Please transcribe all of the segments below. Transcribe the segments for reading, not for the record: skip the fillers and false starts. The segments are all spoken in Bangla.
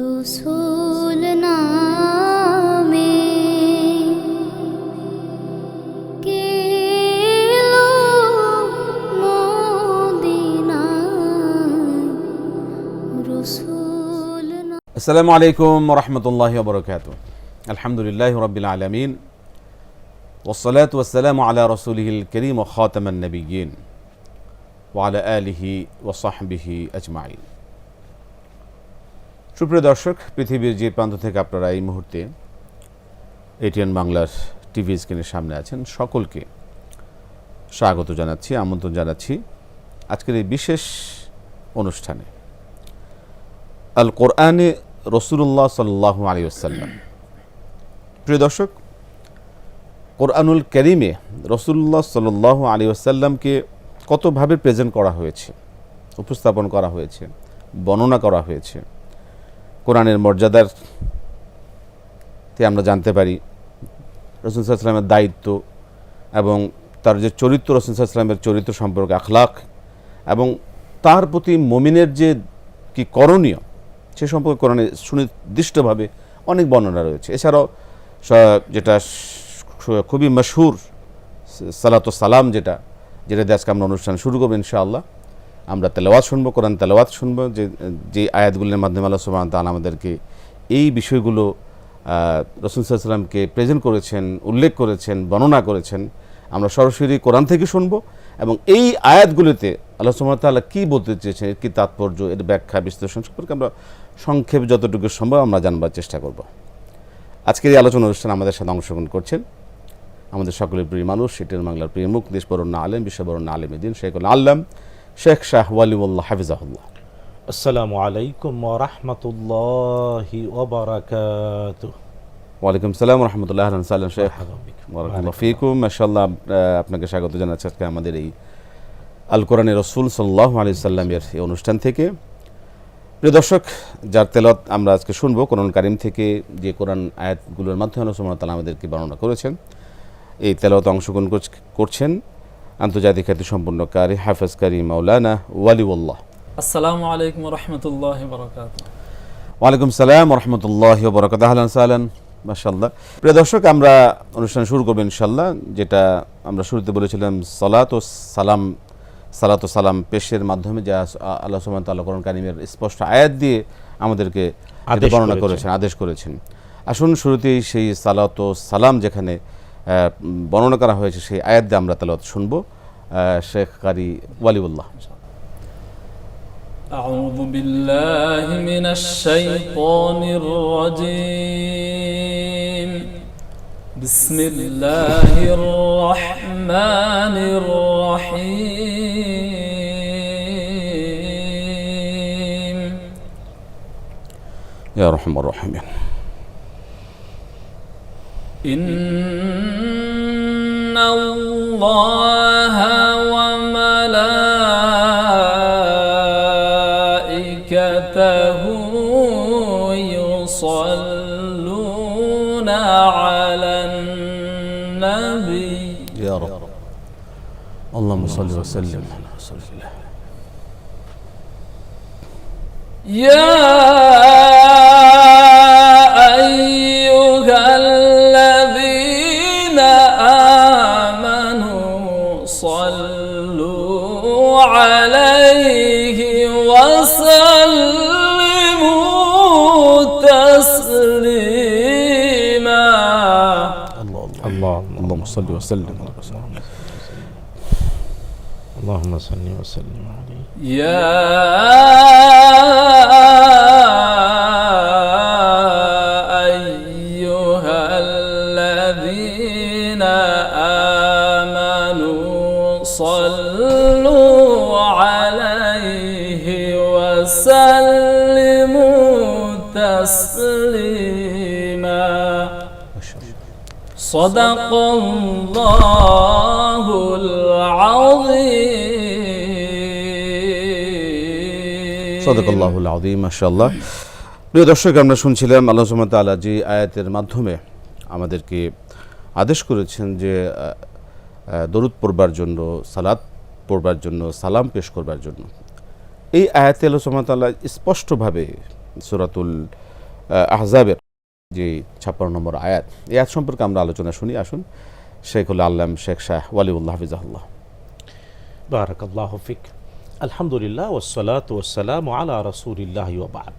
রসুল নামে গেলো মদিনায় রসুল। আসসালামু আলাইকুম ওরহমতুল্লাহি ওবরাকাতুহু। আলহামদুলিল্লাহি রাব্বিল আলামিন ওয়াসসালাতু ওয়াসসালামু আলা রাসূলিহিল কারীম ওয়া খাতামান নাবিয়্যিন ওয়া আলা আলিহি ওয়া সাহবিহি আজমাইন। সুপ্রিয় দর্শক, পৃথিবীর যে প্রান্ত থেকে আপনারা এই মুহূর্তে এটিএন বাংলার টিভি স্ক্রিনের সামনে আছেন, সকলকে স্বাগত জানাচ্ছি, আমন্ত্রণ জানাচ্ছি আজকের এই বিশেষ অনুষ্ঠানে। আল কোরআনে রসুল্লাহ সাল্লাল্লাহু আলাইহি ওয়াসাল্লাম। প্রিয় দর্শক, কোরআনুল কারীমে রসুল্লাহ সাল্লাল্লাহু আলাইহি ওয়াসাল্লামকে কতভাবে প্রেজেন্ট করা হয়েছে, উপস্থাপন করা হয়েছে, বর্ণনা করা হয়েছে। কোরআনের মর্যাদাতে আমরা জানতে পারি রাসূল সাল্লাল্লাহু আলাইহি ওয়াসাল্লামের দায়িত্ব এবং তার যে চরিত্র, রাসূল সাল্লাল্লাহু আলাইহি ওয়াসাল্লামের চরিত্র সম্পর্কে আখলাক এবং তার প্রতি মুমিনের যে কি করণীয় সে সম্পর্কে কোরআনে সুনির্দিষ্টভাবে অনেক বর্ণনা রয়েছে। এছাড়াও যেটা খুবই মশহুর সালাতু সালাম, যেটা দিয়ে আজকে আমরা অনুষ্ঠান শুরু করবো ইনশাআল্লাহ। আমরা তেলাওয়াত শুনবো, কোরআন তেলাওয়াত শুনবো, যে আয়াতগুলোর মাধ্যমে আল্লাহ সুবহানাহু ওয়া তাআলা আমাদেরকে এই বিষয়গুলো রাসূল সাল্লাল্লাহু আলাইহি ওয়াসাল্লামকে প্রেজেন্ট করেছেন, উল্লেখ করেছেন, বর্ণনা করেছেন। আমরা সরাসরি কোরআন থেকে শুনবো এবং এই আয়াতগুলোতে আল্লাহ সুবহানাহু ওয়া তাআলা কী বলতে চেয়েছেন, এর কী তাৎপর্য, এর ব্যাখ্যা বিশ্লেষণ সম্পর্কে আমরা সংক্ষেপ যতটুকু সম্ভব আমরা জানবার চেষ্টা করব। আজকের এই আলোচনা অনুষ্ঠানে আমাদের সাথে অংশগ্রহণ করছেন আমাদের সকলের প্রিয় মানুষ, এটিএন বাংলার প্রিয় মুখ, দেশবরণ্য আলেম, বিশ্ববরণ্য আলেমে দ্বীন, শেখুল আল্লাম শেখ শাহ ওয়ালিউল্লাহ হাফিজাহুল্লাহ। আসসালামু আলাইকুম ওয়া রাহমাতুল্লাহি ওয়া বারাকাতুহু। ওয়ালাইকুম আসসালাম ওয়া রাহমাতুল্লাহি ওয়া বারাকাতুহু। শেখ বারাকাল্লাহু ফিকুম। মাশাআল্লাহ, আপনাকে স্বাগত জানাচ্ছি আজকে আমাদের এই আল কোরআনে রাসূল সাল্লাল্লাহু আলাইহি ওয়াসাল্লামের এই অনুষ্ঠান থেকে। প্রিয় দর্শক, যার তেলাওয়াত আমরা আজকে শুনবো কোরআন কারীম থেকে, যে কোরআন আয়াতগুলোর মাধ্যমে আল্লাহ সুবহানাহু ওয়া তাআলা আমাদেরকে বর্ণনা করেছেন, এই তেলাওয়াতে অংশগ্রহণ করছেন আন্তর্জাতিক খ্যাতি সম্পন্ন কারি হাফেজ কারি মাওলানা ওয়ালিউল্লাহ। আসসালামু আলাইকুম ওয়া রাহমাতুল্লাহি ওয়া বারাকাতুহু। ওয়ালাইকুম আসসালাম ওয়া রাহমাতুল্লাহি ওয়া বারাকাতুহু। আহলান সাহলান। মাশাআল্লাহ। প্রিয় দর্শক, আমরা অনুষ্ঠান শুরু করব ইনশাআল্লাহ। যেটা আমরা শুরুতে বলেছিলাম, সালাত ও সালাম পেশের মাধ্যমে যা আল্লাহ সুবহানাহু ওয়া তাআলা কোরআন কারীমের স্পষ্ট আয়াত দিয়ে আমাদেরকে বর্ণনা করেছেন, আদেশ করেছেন। আসুন শুরুতেই সেই সালাত ও সালাম যেখানে বর্ণনা করা হয়েছে সেই আয়াত দিয়ে আমরা তেলাওয়াত শুনবো। শেখ কারি ওয়ালিউল্লাহ। أعوذ بالله من الشيطان الرجيم. بسم الله الرحمن الرحيم. يا أرحم الراحمين. إن الله وملائكته يصلون على النبي. يا رب اللهم صل وسلم على رسول الله. يا أيها الذين آمنوا صلوا عليه وسلموا تسليما. اللهم صل وسلم على رسول الله. اللهم صل وسلم عليه. يا أيها الذين آمنوا صلوا عليه وسلموا تسليما. صدق الله العظيم. صدق الله العظيم. মাশাআল্লাহ। প্রিয় দর্শক, আমরা শুনছিলাম আল্লাহ সুবহানাহু ওয়া তাআলা যে আয়াতের মাধ্যমে আমাদেরকে আদেশ করেছেন যে দরুদ পড়বার জন্য, সালাত পড়বার জন্য, সালাম পেশ করবার জন্য। এই আয়াতে আল্লাহ সুবহানাহু ওয়া তাআলা স্পষ্টভাবে সূরাতুল আহজাবের যে 56 নম্বর আয়াত, এই আয়াত সম্পর্কে আমরা আলোচনা শুনি। আসুন শেখুল আল্লাম শেখ শাহ ওয়ালিউল্লাহ হাফিজাহুল্লাহ। বারাকাল্লাহু ফিক। আলহামদুলিল্লাহ ওয়াসসালাতু ওয়াসসালামু আলা রাসূলিল্লাহ ওয়া বা'দ।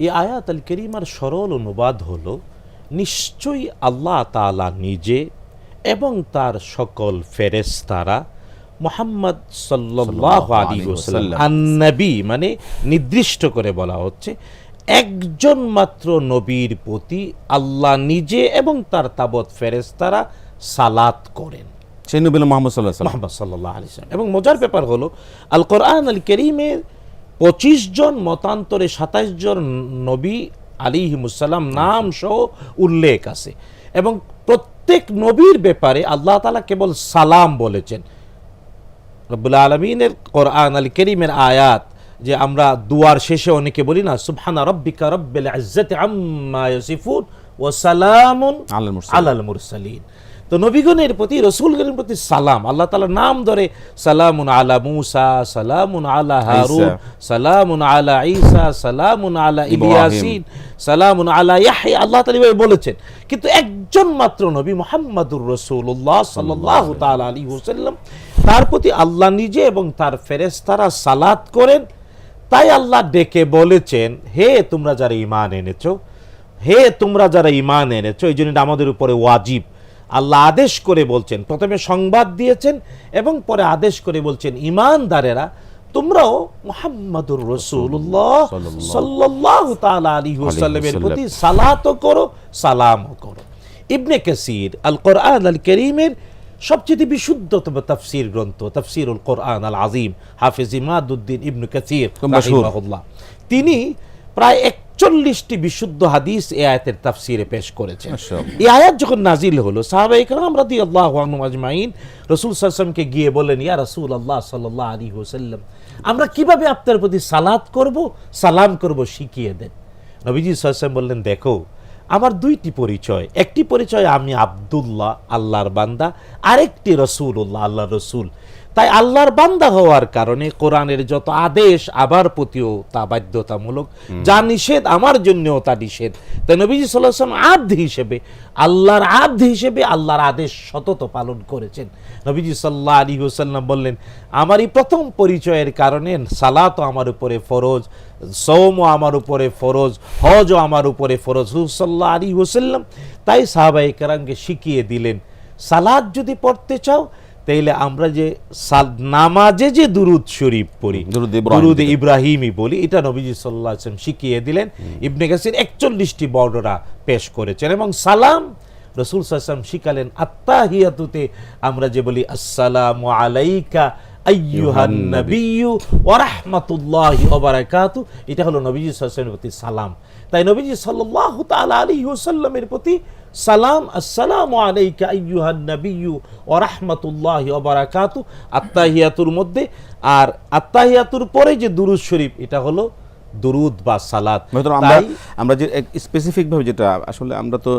এই আয়াত আল কারীমার সরল অনুবাদ হলো, নিশ্চয়ই আল্লাহ তাআলা নিজে এবং তার সকল ফেরেশতারা মুহাম্মদ সাল্লাল্লাহু আলাইহি ওয়াসাল্লাম আন-নবী, মানে নির্দিষ্ট করে বলা হচ্ছে একজন মাত্র নবীর প্রতি আল্লাহ নিজে এবং তার তাবৎ ফেরেশতারা সালাত করেন। সেই নবী মুহাম্মদ সাল্লাল্লাহু আলাইহি ওয়াসাল্লাম। মুহাম্মদ সাল্লাল্লাহু আলাইহি ওয়াসাল্লাম। এবং মজার ব্যাপার হলো, আল কোরআন আল কারীমে 25 জন মতান্তরে 27 জন নবী আলাইহিমুসসালাম নাম সহ উল্লেখ আছে, এবং প্রত্যেক নবীর ব্যাপারে আল্লাহ তাআলা কেবল সালাম বলেছেন। রব্বুল আলামিনের কোরআন আল কারীমের আয়াত, যে আমরা দুয়ার শেষে অনেকে বলি না, সুবহানা রাব্বিকা রাব্বিল ইজ্জাতি আম্মা ইয়াসিফুন ওয়া সালামুন আলাল মুরসালিন। তো নবীগণের প্রতি, রাসূলগণের প্রতি সালাম, আল্লাহ তাআলা নাম ধরে সালামুন আলা মূসা, সালামুন আলা হারুন, সালামুন আলা ঈসা, সালামুন আলা ইলিয়াসিন, সালামুন আলা ইয়াহইয়া, আল্লাহ তাআলা এভাবে বলেছেন। কিন্তু একজন মাত্র নবী মুহাম্মদুর রাসূলুল্লাহ সাল্লাল্লাহু তাআলা আলাইহি ওয়াসাল্লাম, তার প্রতি আল্লাহ নিজে এবং তার ফেরেশতারা সালাত করেন। তাই আল্লাহ ডেকে বলেছেন, হে তোমরা যারা ঈমান এনেছো, হে তোমরা যারা ঈমান এনেছো। এই জন্য আমাদের উপরে ওয়াজিব। আল্লাহ আদেশ করে বলছেন, প্রথমে সংবাদ দিয়েছেন এবং পরে আদেশ করে বলছেন, ঈমানদারেরা তোমরাও মুহাম্মাদুর রাসূলুল্লাহ সাল্লাল্লাহু তাআলা আলাইহি ওয়াসাল্লামের প্রতি সালাতও করো, সালামও করো। ইবনে কাসির আল কোরআন আল কারীমের সবচেয়ে বিশুদ্ধতম তাফসীর গ্রন্থ তাফসীরুল কোরআন আল আযীম, হাফেজ ইমাদউদ্দিন ইবনে কাসির রাহিমাহুল্লাহ, তিনি প্রায় 41টি বিশুদ্ধ হাদিস এই আয়াতের তাফসীরে পেশ করেছেন। এই আয়াত যখন নাজিল হলো, সাহাবায়ে কেরাম রাদিয়াল্লাহু আনহুম আজমাইন রাসূল সাল্লাল্লাহু আলাইহি ওয়াসাল্লামকে গিয়ে বললেন, ইয়া রাসূলুল্লাহ সাল্লাল্লাহু আলাইহি ওয়াসাল্লাম, আমরা কিভাবে আপনার প্রতি সালাত করব, সালাম করব, শিখিয়ে দেন। নবীজি সাল্লাল্লাহু আলাইহি ওয়াসাল্লাম বললেন, দেখো আমার দুইটি পরিচয়, একটি পরিচয় আমি আব্দুল্লাহ, আল্লাহর বান্দা, আরেকটি রাসূলুল্লাহ, আল্লাহর রাসূল। তাই আল্লাহর বান্দা হওয়ার কারণে কোরআনের যত আদেশ আমার প্রতিও তা বাধ্যতামূলক, যা নিষেধ আমার জন্যও তা নিষেধ। তাই নবীজি সাল্লাল্লাহু আলাইহি ওয়াসাল্লাম আব্দ হিসেবে, আল্লাহর আব্দ হিসেবে আল্লাহর আদেশ সতত পালন করেছেন। নবীজি সাল্লাল্লাহু আলাইহি ওয়াসাল্লাম বললেন, আমারই প্রথম পরিচয়ের কারণে সালাতও আমার উপরে ফরজ, সওমও আমার উপরে ফরজ, হজও আমার উপরে ফরজ। রাসূল সাল্লাল্লাহু আলাইহি ওয়াসাল্লাম তাই সাহাবায়ে কেরামকে শিখিয়ে দিলেন, সালাত যদি পড়তে চাও তাইলে আমরা যে নামাজে যে দুরুদ শরীফ পড়ি, দুরুদ ইব্রাহিমী বলি, এটা নবীজি সাল্লাল্লাহু আলাইহি ওয়াসাল্লাম শিখিয়ে দিলেন। ইবনে কাসির 41টি বর্ণনা পেশ করেছেন। এবং সালাম রাসূল সাল্লাল্লাহু আলাইহি ওয়াসাল্লাম শিখালেন আত্তাহিয়াতুতে আমরা যে বলি, আসসালামু আলাইকা আইয়ুহান নাবিয়্যু ওয়া রাহমাতুল্লাহি ওয়া বারাকাতুহু, এটা হলো নবীজি সাল্লাল্লাহু আলাইহি ওয়াসাল্লামের প্রতি সালাম। তাই নবীজি সাল্লাল্লাহু তাআলা আলাইহি ওয়াসাল্লামের প্রতি সালাম, আসসালামু আলাইকা আইয়ুহান নাবিয়্যু ওয়া রাহমাতুল্লাহি ওয়া বারাকাতুহু, আত্তাহিয়াতুর মধ্যে। আর আত্তাহিয়াতুর পরে যে দুরূদ শরীফ, এটা হলো দুরূদ বা সালাত। আমরা যে স্পেসিফিক ভাবে, যেটা আসলে আমরা তো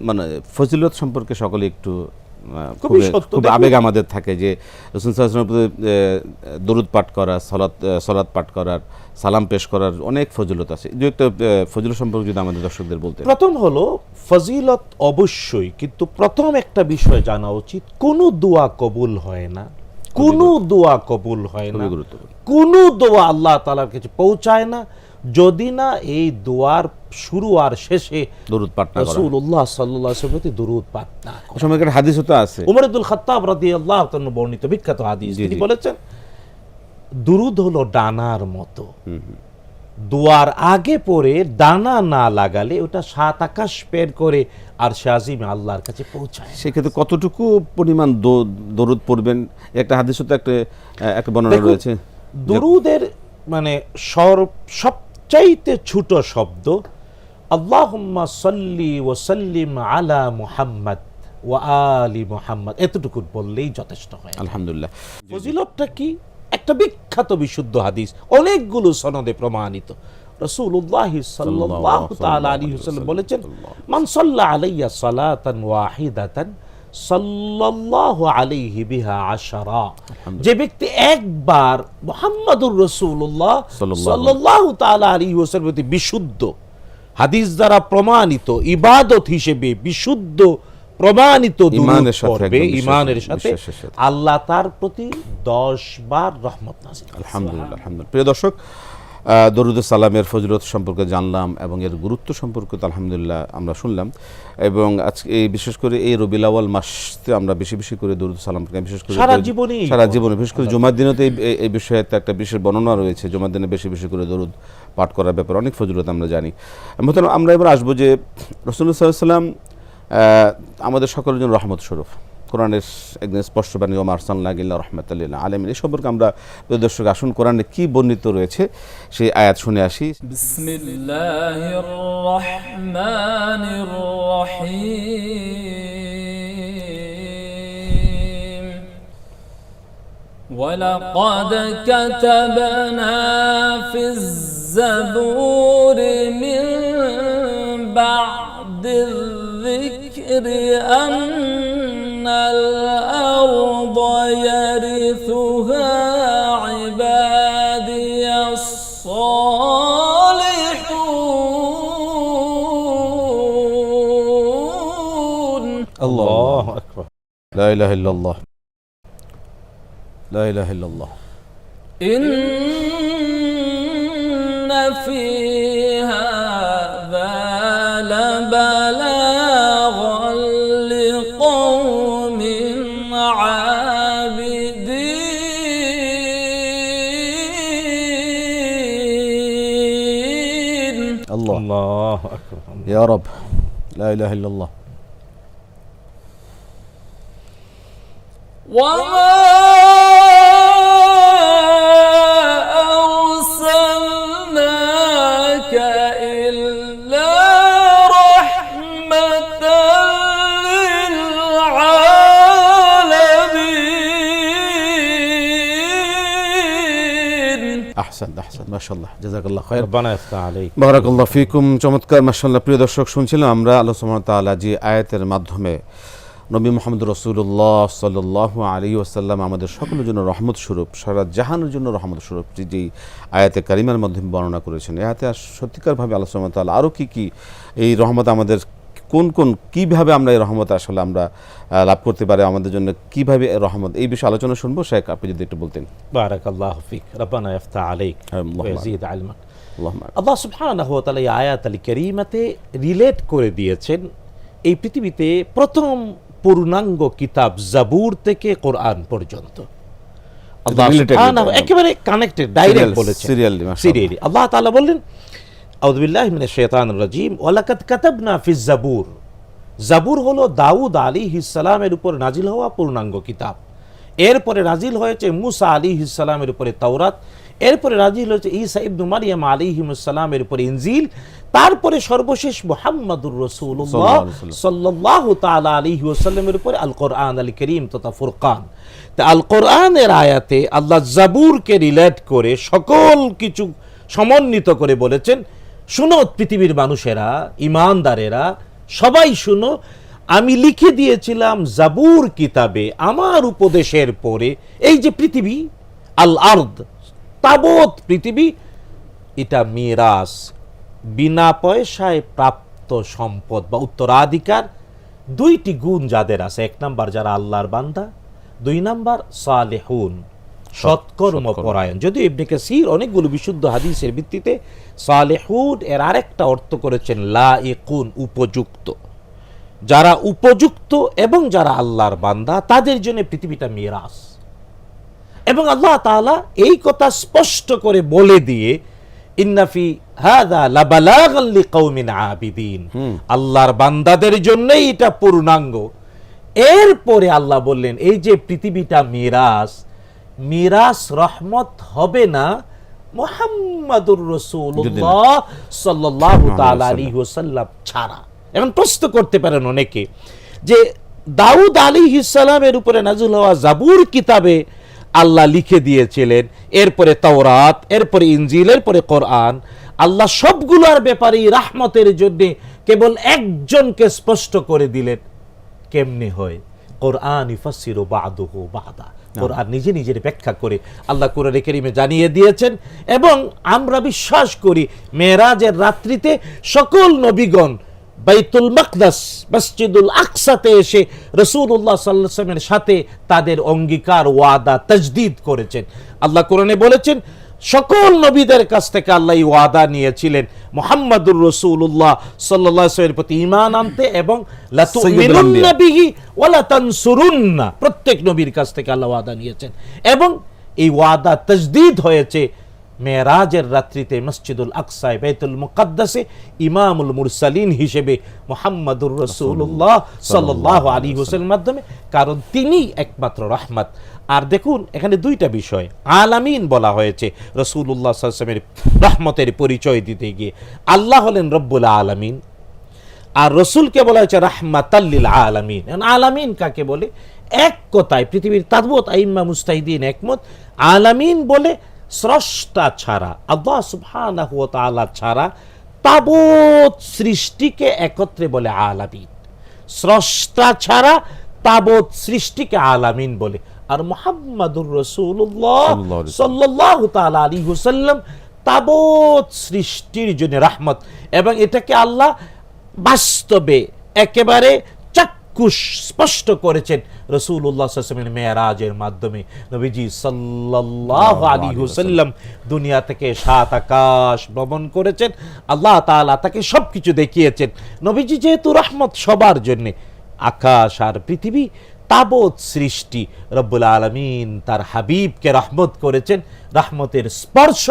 মানে ফজিলত সম্পর্কে সকলে একটু খুব আবেগ আমাদের থাকে, যে রাসূল সাল্লাল্লাহু আলাইহি ওয়াসাল্লাম দরুদ পাঠ করা, সালাত পাঠ করার, সালাম পেশ করার অনেক ফজিলত আছে। যে একটা ফজিলত সম্পর্কে যদি আমাদের দর্শকদের বলতে। প্রথম হলো ফজিলত অবশ্যই, কিন্তু প্রথম একটা বিষয় জানা উচিত, কোনো দোয়া কবুল হয় না, কোনো দোয়া কবুল হয় না, কোনো দোয়া আল্লাহ তাআলার কাছে পৌঁছায় না যদি না এই দোয়ার শুরু আর শেষে দরুদ পাঠ না করা, রাসূলুল্লাহ সাল্লাল্লাহু আলাইহি ওয়াসাল্লাম দরুদ পাঠ না করা। সময়কার হাদিসও তো আছে, ওমর ইবনুল খাত্তাব রাদিয়াল্লাহু তাআলা বর্ণিত বিখ্যাত হাদিস, তিনি বলেছেন, দুরুদ হলো ডানার মতো, দোয়ার আগে পড়ে ডানা না লাগালে ওটা 7 আকাশ পের করে আর শাজিমে আল্লাহর কাছে পৌঁছায়। সেক্ষেত্রে কতটুকু পরিমাণ দরুদ পড়বেন, একটা হাদিসও তো একটা বর্ণনা রয়েছে। দরুদের মানে সবচাইতে ছোট শব্দ আল্লাহুম্মা সাল্লি ওয়া সাল্লিম আলা মুহাম্মদ ওয়া আলি মুহাম্মদ, এতটুকু বললেই যথেষ্ট হয়। আলহামদুলিল্লাহ। ফজিলতটা কি? একটা বিখ্যাত বিশুদ্ধ হাদিস, অনেকগুলো সনদে প্রমাণিত। রাসূলুল্লাহ সাল্লাল্লাহু তাআলা আলাইহি ওয়াসাল্লাম বলেছেন, মান সাল্লা আলাইয়া সালাতান ওয়াহিদাতান সাল্লাল্লাহু আলাইহি বিহা আশারা। যে ব্যক্তি একবার মুহাম্মাদুর রাসূলুল্লাহ সাল্লাল্লাহু তাআলা আলাইহি ওয়াসাল্লামের প্রতি বিশুদ্ধ, হাদিস দ্বারা প্রমাণিত ইবাদত হিসেবে বিশুদ্ধ প্রমাণিত দুরূদ পড়বে ঈমানের সাথে, আল্লাহ তার প্রতি 10 বার রহমত নাযিল করেন। আলহামদুলিল্লাহ, আলহামদুলিল্লাহ। প্রিয় দর্শক, দরুদ সালামের ফজিলত সম্পর্কে জানলাম এবং এর গুরুত্ব সম্পর্কে তো আলহামদুলিল্লাহ আমরা শুনলাম। এবং আজকে এই বিশেষ করে এই রবিউল আউয়াল মাসে আমরা বেশি বেশি করে দরুদ সালাম, বিশেষ করে সারা জীবনে বিশেষ করে জুমার দিনে তো এই বিষয়ে একটা বিশেষ বর্ণনা রয়েছে। জুমার দিনে বেশি বেশি করে দরুদ পাঠ করার ব্যাপারে অনেক ফজিলত আমরা জানি। মতলব আমরা এবার আসবো যে রাসূলুল্লাহ সাল্লাল্লাহু আলাইহি ওয়াসাল্লাম আমাদের সকলের জন্য রহমত স্বরূপ। কোরআনের একদিন স্পষ্ট বাণী ওমা আরসালনাকা ইল্লা রাহমাতাল লিল আলামিন, এই সম্পর্কে আমরা দর্শক আসুন কোরআনে কি বর্ণিত রয়েছে সেই আয়াত শুনে আসি। বিসমিল্লাহির রহমানির রহিম। ওয়ালাকাদ কাতাবনা ফিজ জাবুরি মিন বা'দিল যিকরি الأرض يرثها عبادي الصالحون. الله أكبر. لا إله إلا الله. لا إله إلا الله. إن في هذا لبلاغا لقوم عابدين. الله أكبر. يا رب. لا إله إلا الله. وما أرسلناك إلا رحمة للعالمين. أحسن ما شاء الله, جزاك الله خير. ربنا يفتح عليك. بارك الله فيكم. চমৎকার মাশাআল্লাহ। প্রিয় দর্শক, শুনছিলাম আমরা আল্লাহ সুবহানাহু ওয়া তাআলা যে আয়াতের মাধ্যমে নবী মুহাম্মদ রাসূলুল্লাহ সাল্লাল্লাহু আলাইহি ওয়াসাল্লাম আমাদের সকলের জন্য রহমত স্বরূপ, সারা জাহানের জন্য রহমত স্বরূপ যে আয়াতে কারিমার মাধ্যমে বর্ণনা করেছেন। এই আয়াতে সত্যিকারভাবে আল্লাহ সুবহানাহু ওয়া তাআলা আরও কি এই রহমত আমাদের কোন কিভাবে আমরা এই রহমত আসলে আমরা লাভ করতে পারি, আমাদের জন্য কিভাবে রহমত, এই বিষয়ে আলোচনা শুনবো। শেখ, আপনি যদি একটু বলতেন। বারাকাল্লাহু ফিক। রব্বানা ইফতাহ আলাইক ওয়া ইয়াজিদ ইলমাক। আল্লাহুম্মা। আল্লাহ সুবহানাহু ওয়া তাআলা এই আয়াত আল কারীমাতে রিলেট করে দিয়েছেন এই পৃথিবীতে প্রথম পূর্ণাঙ্গ কিতাব জাবুর থেকে কোরআন পর্যন্ত। আল্লাহ সুবহানাহু একেবারে কানেক্টেড, ডাইরেক্ট বলেছেন, সিরিয়ালি। আল্লাহ তাআলা বললেন আউযু বিল্লাহি মিনাশ শাইতানির রাজীম ওয়ালাকাদ কাতাবনা ফিজ জাবুর। জাবুর হলো দাউদ আলাইহিস সালামের উপর নাজিল হওয়া পূর্ণাঙ্গ কিতাব। এরপরে নাজিল হয়েছে মুসা আলাইহিস সালামের উপরে তাওরাত, এরপরে নাজিল হয়েছে ঈসা ইবনে মারইয়াম আলাইহিস সালামের উপরে ইনজিল, তারপরে সর্বশেষ মুহাম্মাদুর রাসূলুল্লাহ সাল্লাল্লাহু তাআলা আলাইহি ওয়াসাল্লামের উপরে আল কোরআন আল কারীম তথা ফুরকান। তা আল কোরআনের আয়াতে আল্লাহ জাবুরকে রিলেট করে সকল কিছু সমন্বিত করে বলেছেন, শুনো পৃথিবীর মানুষেরা, ঈমানদারেরা, সবাই শুনো, আমি লিখে দিয়েছিলাম জাবুর কিতাবে আমার উপদেশের পরে এই যে পৃথিবী, আল আরদ, তাবৎ পৃথিবী, এটা মিরাস, বিনা পয়সায় প্রাপ্ত সম্পদ বা উত্তরাধিকার। দুইটি গুণ যাদের আছে, এক নাম্বার যারা আল্লাহর বান্দা, দুই নাম্বার সালেহুন, সৎকর্ম পরায়ণ। যদিও ইবনে কাসির অনেকগুলো বিশুদ্ধ হাদিসের ভিত্তিতে সালেহুন এর আরেকটা অর্থ করেছেন লাইকুন, উপযুক্ত। যারা উপযুক্ত এবং যারা আল্লাহর বান্দা, তাদের জন্য পৃথিবীটা মিরাস। এবং আল্লাহ তাআলা এই কথা স্পষ্ট করে বলে দিয়ে ইন্না ফি হাযা লাবালাগান লিকাউমিন আবিদিন, আল্লাহর বান্দাদের জন্যই এটা পূর্ণাঙ্গ। এরপরে আল্লাহ বললেন এই যে পৃথিবীটা মিরাস রহমত হবে না মুহাম্মাদুর রাসূলুল্লাহ সাল্লাল্লাহু তাআলা আলাইহি ওয়াসাল্লাম ছাড়া। এখন প্রশ্ন করতে পারেন অনেকে যে দাউদ আলাইহিস সালামের উপরে নাযিল হওয়া জাবুর কিতাবে আল্লাহ লিখে দিয়েছিলেন, এরপরে তাওরাত, এরপরে ইনজিল, এরপরে কোরআন, আল্লাহ সবগুলোর ব্যাপারেই রাহমতের জন্য কেবল একজনকে স্পষ্ট করে দিলেন। কেমনে হয়? কোরআন ইফাসসিরু বা'দুহু বা'দা, কোরআন নিজে নিজের ব্যাখ্যা করে আল্লাহ কোরআনে কারীমে জানিয়ে দিয়েছেন। এবং আমরা বিশ্বাস করি মেরাজের রাত্রিতে সকল নবীগণ বাইতুল মাকদাস মসজিদুল আকসাতে এসে রাসূলুল্লাহ সাল্লাল্লাহু আলাইহি ওয়াসাল্লামের সাথে তাদের অঙ্গীকার ওয়াদা তাজদীদ করেছেন। আল্লাহ কোরআনে বলেছেন সকল নবীদের কাছ থেকে আল্লাহ এই ওয়াদা নিয়েছিলেন মুহাম্মাদুর রাসূলুল্লাহ সাল্লাল্লাহু আলাইহি ওয়াসাল্লামের প্রতি ঈমান আনতে এবং লাতুমিনুন্না বিহি ওয়া লাতানসুরুন্না, প্রত্যেক নবীর কাছ থেকে আল্লাহ ওয়াদা নিয়েছেন এবং এই ওয়াদা তাজদীদ হয়েছে মেরাজের রাত্রিতে মসজিদুল আকসায় বাইতুল মুকাদ্দাসে ইমামুল মুরসালিন হিসেবে মুহাম্মাদুর রাসূলুল্লাহ সাল্লাল্লাহু আলাইহি ওয়াসাল্লামের মাধ্যমে, কারণ তিনি একমাত্র রহমত। আর দেখুন এখানে দুইটা বিষয়, আলামিন বলা হয়েছে রাসূলুল্লাহ সাল্লাল্লাহু আলাইহি ওয়াসাল্লামের রহমতের পরিচয় দিতে গিয়ে। আল্লাহ হলেন রব্বুল আলামিন আর রসুলকে বলা হয়েছে রাহমাতাল লিল আলামিন। আলামিন কাকে বলে? এক কথায় পৃথিবীর তাবুত আইম্মা মুস্তাহিদিন একমত, আলামিন বলে স্রষ্টা ছাড়া, আল্লাহ সুবহানাহু ওয়া তাআলা ছাড়া তাবৎ সৃষ্টিকে একত্রে বলে আলামিন। স্রষ্টা ছাড়া তাবৎ সৃষ্টিকে আলামিন বলে। আর মুহাম্মাদুর রাসূলুল্লাহ সাল্লাল্লাহু তাআলা আলাইহি ওয়াসাল্লাম তাবৎ সৃষ্টির জন্য রাহমত, এবং এটাকে আল্লাহ বাস্তবে একেবারে চাক্ষুষ স্পষ্ট করেছেন রাসূলুল্লাহ সাল্লাল্লাহু আলাইহি ওয়াসাল্লামের মেরাজের মাধ্যমে। নবীজি সাল্লাল্লাহু আলাইহি ওয়াসাল্লাম দুনিয়া থেকে 7 আকাশ ভ্রমণ করেছেন, আল্লাহ তাআলা তাকে সবকিছু দেখিয়েছেন। নবীজি যেহেতু রহমত সবার জন্য, আকাশ আর পৃথিবী তাবৎ সৃষ্টি রব্বুল আলামিন তার হাবিবকে রহমত করেছেন। রহমতের স্পর্শ,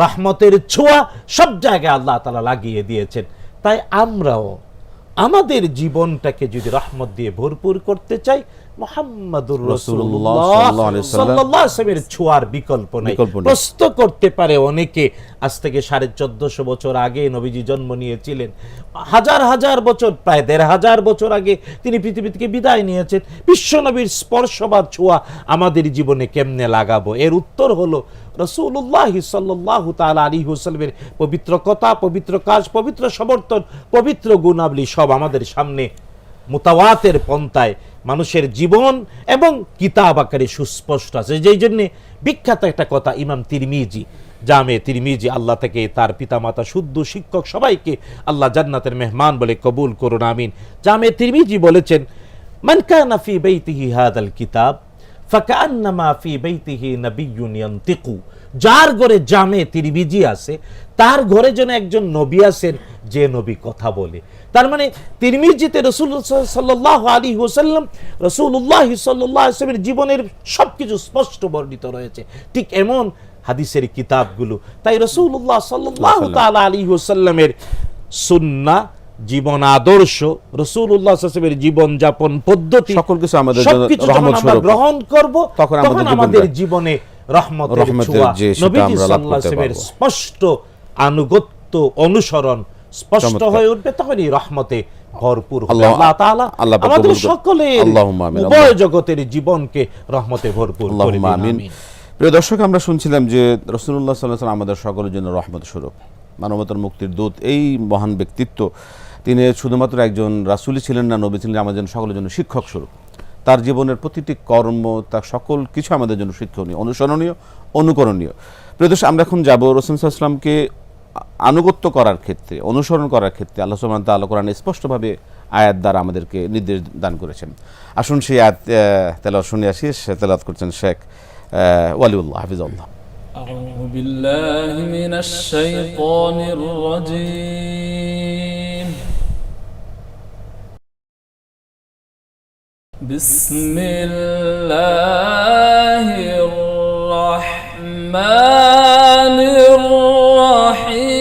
রহমতের ছোঁয়া সব জায়গায় আল্লাহ তাআলা লাগিয়ে দিয়েছেন। তাই আমরাও আমাদের জীবনটাকে যদি রহমত দিয়ে ভরপুর করতে চাই, মুহাম্মাদুর রাসূলুল্লাহ সাল্লাল্লাহু আলাইহি ওয়াসাল্লামের ছোঁয়ার বিকল্প নাই। প্রশ্ন করতে পারে অনেকে, আজ থেকে 1450 বছর আগে নবীজি জন্ম নিয়েছিলেন, হাজার হাজার বছর, প্রায় 1500 বছর আগে তিনি পৃথিবী থেকে বিদায় নিয়েছেন, বিশ্বনবীর স্পর্শ বা ছোঁয়া আমাদের জীবনে কেমনে লাগাবো? এর উত্তর হলো রাসূলুল্লাহ সাল্লাল্লাহু তাআলা আলাইহি ওয়াসাল্লামের পবিত্র কথা, পবিত্র কাজ, পবিত্র সমর্থন, পবিত্র গুণাবলী সব আমাদের সামনে মুতাওয়াতের পন্থায় মানুষের জীবন এবং কিতাব আকারে সুস্পষ্ট আছে। যেই জন্য বিখ্যাত একটা কথা, ইমাম তিরমিজি, জামে তিরমিজি, আল্লাহ থেকে তার পিতামাতা, শুদ্ধ শিক্ষক সবাইকে আল্লাহ জান্নাতের মেহমান বলে কবুল করুন, আমিন। জামে তিরমিজি বলেছেন, মান কানা ফি বাইতিহি হাদাল কিতাব ফাকান্নামা ফি বাইতিহি নাবিয়্যুন ইয়ানতিকু। যার ঘরে জামে তিরমিজি আছে তার ঘরে যেন একজন নবী আছেন যে নবী কথা বলে। তার মানে তিরমিজিতে রাসূলুল্লাহ সাল্লাল্লাহু আলাইহি ওয়াসাল্লাম, রাসূলুল্লাহ সাল্লাল্লাহু আলাইহি ওয়াসাল্লামের জীবনের সবকিছু স্পষ্ট বর্ণিত রয়েছে, ঠিক এমন হাদিসের কিতাবগুলো। তাই রাসূলুল্লাহ সাল্লাল্লাহু তাআলা আলাইহি ওয়াসাল্লামের সুন্নাহ, জীবন আদর্শ, রাসূলুল্লাহ সাল্লাল্লাহু আলাইহি ওয়াসাল্লামের জীবন যাপন পদ্ধতি, সকল কিছু আমাদের জন্য রহমত স্বরূপ গ্রহণ করব, তখন আমাদের জীবনে রহমতের ছোঁয়া, নবীজি সাল্লাল্লাহু আলাইহি ওয়াসাল্লামের স্পষ্ট আনুগত্য অনুসরণ স্পষ্ট হয়ে উঠবে, তখনই রহমতে ভরপুর হবে। আল্লাহ তাআলা আমাদের সকলের উভয় জগতের জীবনকে রহমতে ভরপুর করে দিন, আমিন। প্রিয় দর্শক, আমরা শুনছিলাম যে রাসূলুল্লাহ সাল্লাল্লাহু আলাইহি ওয়াসাল্লাম আমাদের সকলের জন্য রহমত স্বরূপ, মানবতার মুক্তির দূত। এই মহান ব্যক্তিত্ব, তিনি শুধুমাত্র একজন রাসূলই ছিলেন না, নবী ছিলেন, আমাদের জন্য সকলের জন্য শিক্ষক স্বরূপ। তার জীবনের প্রতিটি কর্ম, তার সকল কিছু আমাদের জন্য শিক্ষণীয়, অনুসরণীয়, অনুকরণীয়। প্রিয় দর্শক, আমরা এখন যাব রাসূল সাল্লাল্লাহু আলাইহি ওয়াসাল্লামকে আনুগত্য করার ক্ষেত্রে, অনুসরণ করার ক্ষেত্রে আল্লাহ সুবহানাহু ওয়া তাআলা কোরআনে স্পষ্টভাবে আয়াত দ্বারা আমাদেরকে নির্দেশ দান করেছেন। আসুন সেই আয়াত তেলাওয়াত শুনে আসি। তেলাওয়াত করছেন শেখ ওয়ালিউল্লাহ হাফিজাহুল্লাহ। আউযু বিল্লাহি মিনাশ শাইতানির রাজীম। বিসমিল্লাহির রাহমানির রাহিম।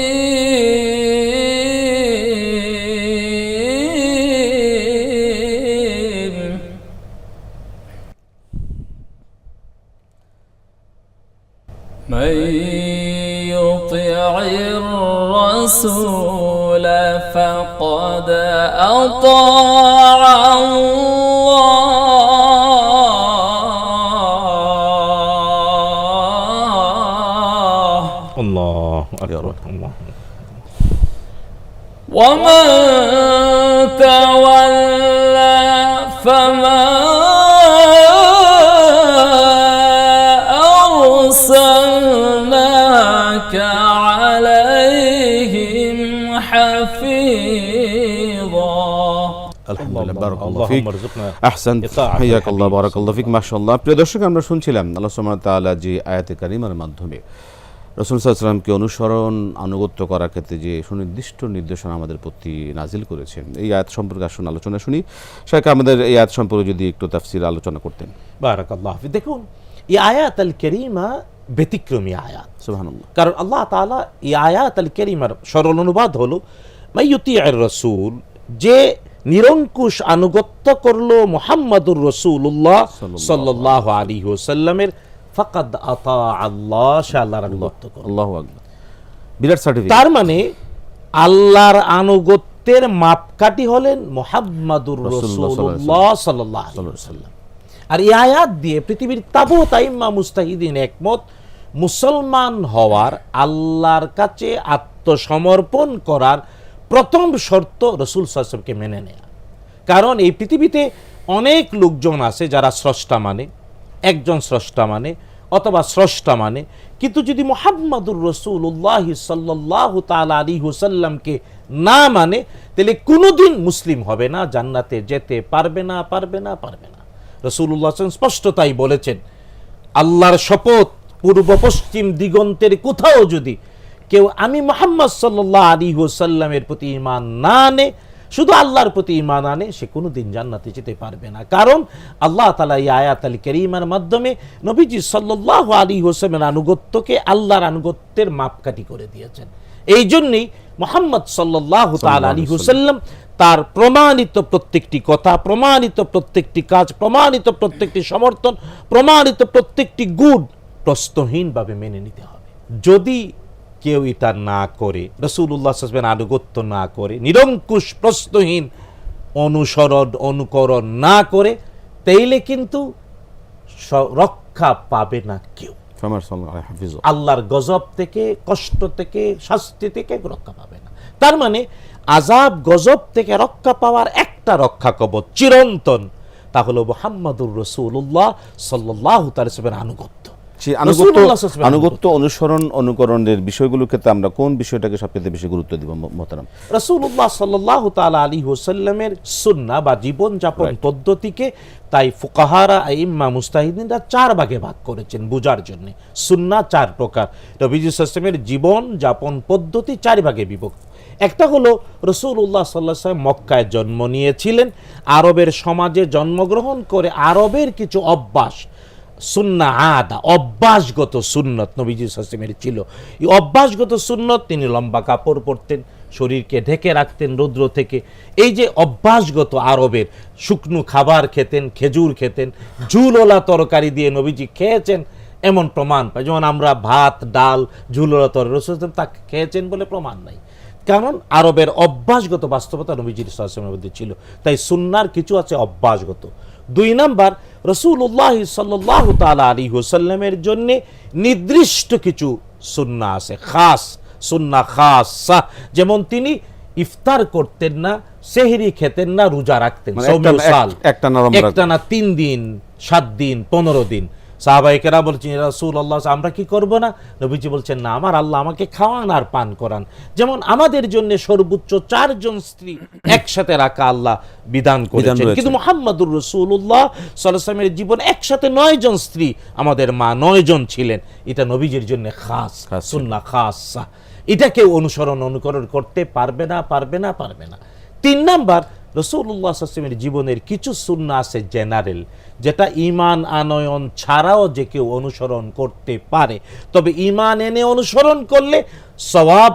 মান ইউতি'ইর রাসূল ফাকাদ আতা'a ومن تولى فما حفيظا. আলহামদুলিল্লাহ, বারাকাল্লাহু আল্লাহুম্মা ফিক, রযুকনা আহসানত, ইতাআত হাইয়াকাল্লাহ, হাবিব। বারাকাল্লাহু ফিক, মাশাআল্লাহ। প্রিয় দর্শক, আমরা শুনছিলাম আল্লাহ সুবহানাহু ওয়া তাআলা যে আয়াতে কারিমার মাধ্যমে রাসূল সাল্লাল্লাহু আলাইহি ওয়াসাল্লামকে অনুসরণ আনুগত্য করার ক্ষেত্রে যে সুনির্দিষ্ট নির্দেশনা আমাদের প্রতি নাজিল করেছেন, এই আয়াত সম্পর্কে আসুন আলোচনা শুনি। শায়খ আমাদের এই আয়াত সম্পর্কে যদি একটু তাফসীর আলোচনা করতেন। বারাকাল্লাহু ফিক। দেখুন, এই আয়াত আল কারীমা ব্যতিক্রমী আয়াত। সুবহানাল্লাহ। কারণ আল্লাহ তাআলা এই আয়াত আল কারীমার সরল অনুবাদ হলো মাইয়ুতি'আর রাসূল, যে নিরঙ্কুশ আনুগত্য করলো মুহাম্মাদুর রাসূলুল্লাহ সাল্লাল্লাহু আলাইহি ওয়াসাল্লামের, ফাকাদ আতা আল্লাহ, সে আল্লাহর আনুগত্য করলো। আল্লাহু আকবার, বিরাট সার্টিফিকেট। তার মানে আল্লাহর আনুগত্যের মাপকাঠি হলেন মুহাম্মাদুর রাসূলুল্লাহ সাল্লাল্লাহু আলাইহি ওয়াসাল্লাম। আর এই আয়াত দিয়ে পৃথিবীর তাবুত আইম্মা মুজতাহিদিন একমত, মুসলমান হওয়ার, আল্লাহর কাছে আত্মসমর্পণ করার প্রথম শর্ত রাসূল সাল্লাল্লাহু আলাইহি ওয়াসাল্লামকে মেনে নেয়া। কারণ এই পৃথিবীতে অনেক লোকজন আছে যারা স্রষ্টা মানে, একজন স্রষ্টা মানে অথবা স্রষ্টা মানে, কিন্তু যদি মুহাম্মাদুর রাসূলুল্লাহ সাল্লাল্লাহু তাআলা আলাইহি ওয়াসাল্লামকে না মানে, তাহলে কোনোদিন মুসলিম হবে না, জান্নাতে যেতে পারবে না, পারবে না, পারবে না। রাসূলুল্লাহ সাল্লাল্লাহু আলাইহি ওয়াসাল্লাম স্পষ্ট তাই বলেছেন। আল্লাহর শপথ, পূর্ব পশ্চিম দিগন্তের কোথাও যদি কেউ আমি মুহাম্মদ সাল্লাল্লাহু আলাইহি ওয়াসাল্লামের প্রতি ঈমান না আনে, শুধু আল্লাহর প্রতি ঈমান আনে, সে কোনোদিন জান্নাতে যেতে পারবে না। কারণ আল্লাহ তাআলা এই আয়াত আল কারীমার মাধ্যমে নবীজি সাল্লাল্লাহু আলাইহি ওয়াসাল্লামের আনুগত্যকে আল্লাহর আনুগত্যের মাপকাঠি করে দিয়েছেন। এই জন্যই মুহাম্মদ সাল্লাল্লাহু তাআলা আলাইহি ওয়াসাল্লাম তার প্রমাণিত প্রত্যেকটি কথা, প্রমাণিত প্রত্যেকটি কাজ, প্রমাণিত প্রত্যেকটি সমর্থন, প্রমাণিত প্রত্যেকটি গুণ প্রশ্নহীনভাবে মেনে নিতে হবে। যদি কেউ এটা না করে, রাসূলুল্লাহ সাল্লাল্লাহু আলাইহি ওয়াসাল্লামের আনুগত্য না করে, নিরঙ্কুশ প্রশ্নহীন অনুসরণ অনুকরণ না করে, তাইলে কিন্তু রক্ষা পাবে না কেউ। আল্লাহর গজব থেকে, কষ্ট থেকে, শাস্তি থেকে রক্ষা পাবে না। তার মানে আযাব গজব থেকে রক্ষা পাওয়ার একটা রক্ষা কবচ চিরন্তন, তা হলো মুহাম্মাদুর রাসূলুল্লাহ সাল্লাল্লাহু আলাইহি ওয়াসাল্লামের আনুগত্য। আনুগত্য, অনুসরণ, অনুকরণের বিষয়গুলোর ক্ষেত্রে আমরা কোন বিষয়টাকে সবচেয়ে বেশি গুরুত্ব দিব মোহতারাম? রাসূলুল্লাহ সাল্লাল্লাহু তাআলা আলাইহি ওয়াসাল্লামের সুন্নাহ বা জীবন যাপন পদ্ধতিকে তাই ফুকাহারা, আইম্মা, মুজতাহিদিনরা চার ভাগে ভাগ করেছেন বুঝার জন্য। সুন্নাহ চার প্রকার, নবীজি সাল্লাল্লাহু আলাইহি ওয়াসাল্লামের জীবন যাপন পদ্ধতি চার ভাগে বিভক্ত। একটা হলো রাসূলুল্লাহ সাল্লাল্লাহু আলাইহি ওয়াসাল্লাম মক্কায় জন্ম নিয়েছিলেন, আরবের সমাজে জন্মগ্রহণ করে আরবের কিছু অভ্যাস, সুন্নাহ আদা, অভ্যাসগত সুন্নত নবীজি সাল্লাল্লাহু আলাইহি ওয়াসাল্লামের ছিল। এই অভ্যাসগত সুন্নত, তিনি লম্বা কাপড় পরতেন, শরীরকে ঢেকে রাখতেন রৌদ্র থেকে। এই যে অভ্যাসগত আরবের শুকনো খাবার খেতেন, খেজুর খেতেন, ঝুলওয়ালা তরকারি দিয়ে নবীজি খেয়েছেন এমন প্রমাণ পাই। যেমন আমরা ভাত, ডাল, ঝুলওয়ালা তরকারি রাসূল সাল্লাল্লাহু আলাইহি ওয়াসাল্লাম তা খেয়েছেন বলে প্রমাণ নাই, কারণ আরবের অভ্যাসগত বাস্তবতা নবীজি সাল্লাল্লাহু আলাইহি ওয়াসাল্লামের মধ্যে ছিল। তাই সুন্নাহর কিছু আছে অভ্যাসগত। দুই নাম্বার, রাসূলুল্লাহ সাল্লাল্লাহু তাআলা আলাইহি ওয়াসাল্লামের জন্য নির্দিষ্ট কিছু সুন্নাহ আছে, খাস সুন্নাহ খাসা। যেমন তিনি ইফতার করতেন না, সেহরি খেতেন না, রোজা রাখতেন একটানা 3 দিন, 7 দিন, 15 দিন। সাহাবায়ে কেরাম বলছেন, ইয়া রাসূলুল্লাহ, আমরা কি করব না? নবীজি বলছেন, না, আমার আল্লাহ আমাকে খাওয়ান আর পান করান। যেমন আমাদের জন্য সর্বোচ্চ 4 জন স্ত্রী একসাথে রাখা আল্লাহ বিধান করেছেন, কিন্তু মুহাম্মাদুর রাসূলুল্লাহ সাল্লাল্লাহু আলাইহি ওয়াসাল্লামের জীবন একসাথে 9 জন স্ত্রী, আমাদের মা 9 জন ছিলেন। এটা নবীজির জন্য খাস সুন্নাহ খাসা। এটা কেউ অনুকরণ করতে পারবে না, পারবে না, পারবে না। 3 নাম্বার, রাসূলুল্লাহ সাল্লাল্লাহু আলাইহি ওয়াসাল্লামের জীবনের কিছু সুন্নাহ আছে জেনারেল, যেটা ঈমান আনয়ন ছাড়াও যে কেউ অনুসরণ করতে পারে, তবে ঈমান এনে অনুসরণ করলে সওয়াব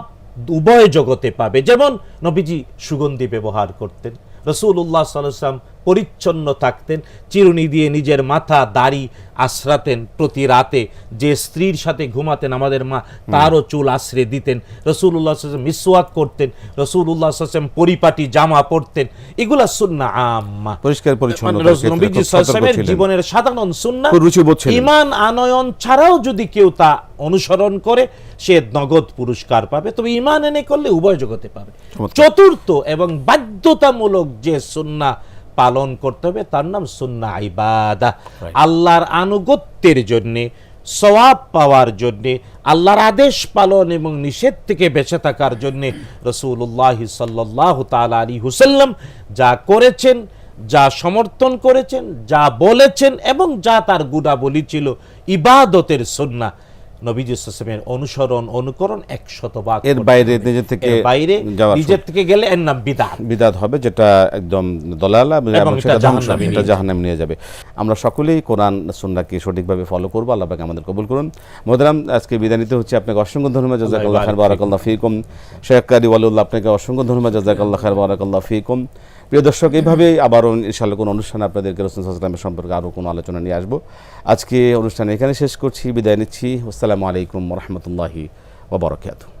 উভয় জগতে পাবে। যেমন নবীজি সুগন্ধি ব্যবহার করতেন, রাসূলুল্লাহ সাল্লাল্লাহু আলাইহি ওয়াসাল্লাম পরিচ্ছন্ন থাকতেন, চিরুনি দিয়ে নিজের মাথা দাড়ি আশ্রাতেন, প্রতি রাতে যে স্ত্রীর সাথে ঘুমাতেন আমাদের মা, তারও চুল আশ্রে দিতেন। রাসূলুল্লাহ সাল্লাল্লাহু আলাইহি ওয়াসাল্লাম মিসওয়াক করতেন, রাসূলুল্লাহ সাল্লাল্লাহু আলাইহি ওয়াসাল্লাম পরিপাটি জামা পরতেন। এগুলা সুন্নাহ আম্মা, পরিষ্কার পরিচ্ছন্ন। নবীজি সাল্লাল্লাহু আলাইহি ওয়াসাল্লামের জীবনের সাধারণ সুন্নাহ। ঈমান আনয়ন ছাড়াও যদি কেউ তা অনুসরণ করে, সে নগদ পুরস্কার পাবে, তবে ঈমান এনে করলে উভয় জগতে পাবে। চতুর্থ এবং বাধ্যতামূলক যে সুন্নাহ পালন করতে হবে, তার নাম সুন্নাহ ইবাদা। আল্লাহর আনুগত্যের জন্য সওয়াব পাওয়ার জন্যে, আল্লাহর আদেশ পালন এবং নিষেধ থেকে বেঁচে থাকার জন্যে রাসূলুল্লাহ সাল্লাল্লাহু তাআলা আলাইহি ওয়াসাল্লাম যা করেছেন, যা সমর্থন করেছেন, যা বলেছেন এবং যা তার গুণাবলী ছিল ইবাদতের সুন্নাহ, নবীজি সাল্লাল্লাহু আলাইহি ওয়াসাল্লামের অনুসরণ অনুকরণ 100% এর বাইরে নিজে থেকে বাইরে যাওয়ার নিজের থেকে গেলে এর নাম বিদআত। বিদাত হবে, যেটা একদম দলালা এবং সেটা এটা জাহান্নামে নিয়ে যাবে। জাহান্নামে নিয়ে যাবে। আমরা সকলেই কোরআন সুন্নাহকে সঠিকভাবে ফলো করব। আল্লাহ পাক আমাদের কবুল করুন। মোহতারাম, আজকে বিদায় নিতে হচ্ছে। আপনাকে অসংখ্য ধন্যবাদ, জাযাকাল্লাহু খাইর, বারাকাল্লাহু ফিকুম। শেখ কারি ওয়ালিউল্লাহ, আপনাকে অসংখ্য ধন্যবাদ, জাযাকাল্লাহু খাইর, বারাকাল্লাহু ফিকুম। প্রিয় দর্শক, এইভাবেই আবারও ইনশাআল্লাহ কোনো অনুষ্ঠানে আপনাদেরকে রাসূল সাল্লাল্লাহু আলাইহি ওয়াসাল্লামের সম্পর্কে আরও কোনো আলোচনা নিয়ে আসবো। আজকে অনুষ্ঠান এখানে শেষ করছি, বিদায় নিচ্ছি। আসসালামু আলাইকুম ওয়া রাহমাতুল্লাহি ওয়া বারাকাতুহু।